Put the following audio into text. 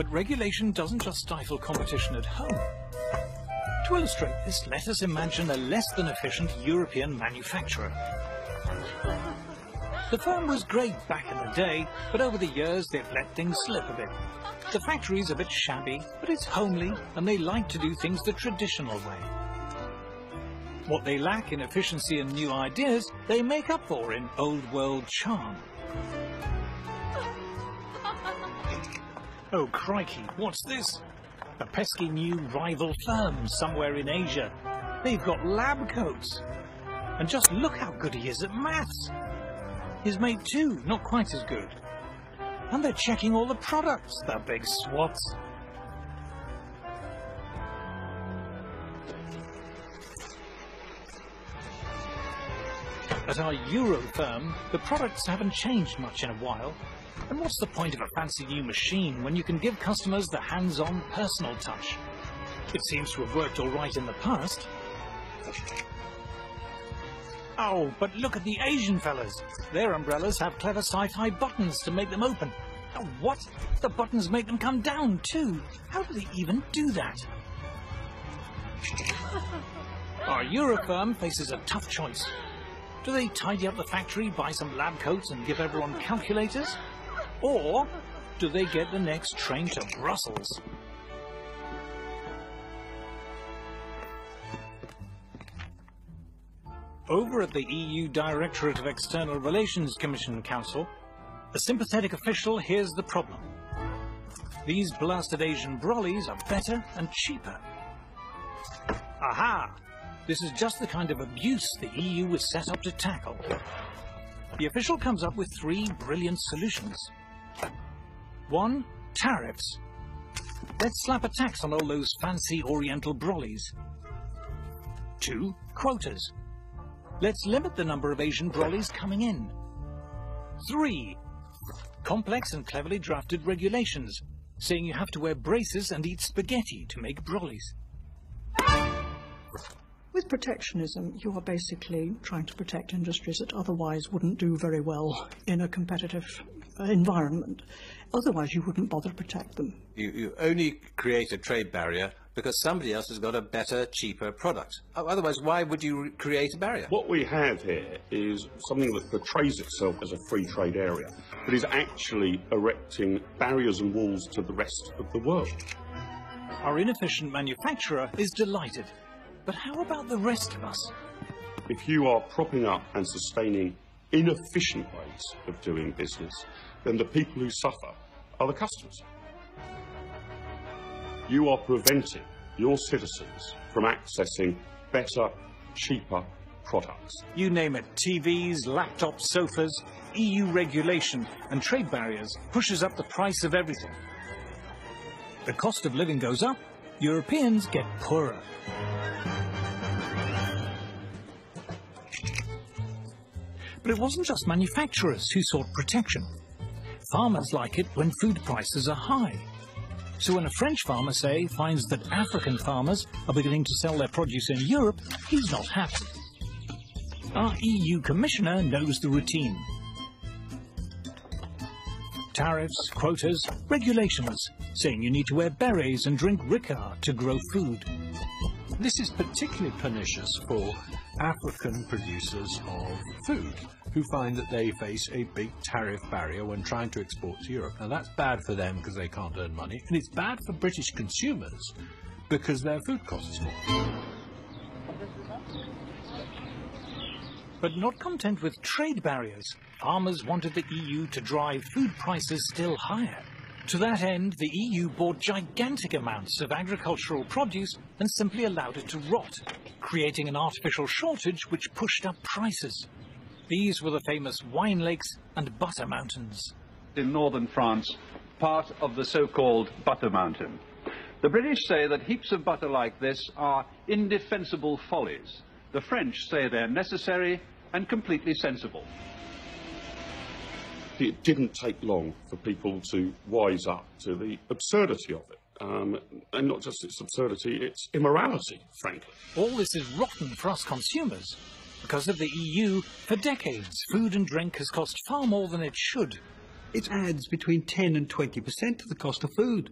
But regulation doesn't just stifle competition at home. To illustrate this, let us imagine a less than efficient European manufacturer. The firm was great back in the day, but over the years they've let things slip a bit. The factory's a bit shabby, but it's homely, and they like to do things the traditional way. What they lack in efficiency and new ideas, they make up for in old-world charm. Oh crikey, what's this? A pesky new rival firm somewhere in Asia. They've got lab coats. And just look how good he is at maths. His mate too, not quite as good. And they're checking all the products, the big swats. At our Euro firm, the products haven't changed much in a while. And what's the point of a fancy new machine when you can give customers the hands-on personal touch? It seems to have worked all right in the past. Oh, but look at the Asian fellas. Their umbrellas have clever sci-fi buttons to make them open. Oh, what? The buttons make them come down too. How do they even do that? Our Euro firm faces a tough choice. Do they tidy up the factory, buy some lab coats and give everyone calculators? Or do they get the next train to Brussels? Over at the EU Directorate of External Relations Commission Council, a sympathetic official hears the problem. These blasted Asian brollies are better and cheaper. Aha! This is just the kind of abuse the EU was set up to tackle. The official comes up with 3 brilliant solutions. 1. Tariffs. Let's slap a tax on all those fancy oriental brollies. 2. Quotas. Let's limit the number of Asian brollies coming in. 3. Complex and cleverly drafted regulations, saying you have to wear braces and eat spaghetti to make brollies. With protectionism, you are basically trying to protect industries that otherwise wouldn't do very well in a competitive environment. Otherwise, you wouldn't bother to protect them. You only create a trade barrier because somebody else has got a better, cheaper product. Otherwise, why would you create a barrier? What we have here is something that portrays itself as a free trade area, but is actually erecting barriers and walls to the rest of the world. Our inefficient manufacturer is delighted. But how about the rest of us? If you are propping up and sustaining inefficient ways of doing business, then the people who suffer are the customers. You are preventing your citizens from accessing better, cheaper products. You name it, TVs, laptops, sofas, EU regulation and trade barriers pushes up the price of everything. The cost of living goes up, Europeans get poorer. But it wasn't just manufacturers who sought protection. Farmers like it when food prices are high. So when a French farmer, say, finds that African farmers are beginning to sell their produce in Europe, he's not happy. Our EU Commissioner knows the routine. Tariffs, quotas, regulations, saying you need to wear berets and drink Ricard to grow food. This is particularly pernicious for African producers of food, who find that they face a big tariff barrier when trying to export to Europe. Now that's bad for them because they can't earn money, and it's bad for British consumers because their food costs more. But not content with trade barriers, farmers wanted the EU to drive food prices still higher. To that end, the EU bought gigantic amounts of agricultural produce and simply allowed it to rot, creating an artificial shortage which pushed up prices. These were the famous wine lakes and butter mountains. In northern France, part of the so-called butter mountain. The British say that heaps of butter like this are indefensible follies. The French say they're necessary and completely sensible. It didn't take long for people to wise up to the absurdity of it. And not just its absurdity, its immorality, frankly. All this is rotten for us consumers. Because of the EU, for decades, food and drink has cost far more than it should. It adds between 10 and 20% to the cost of food.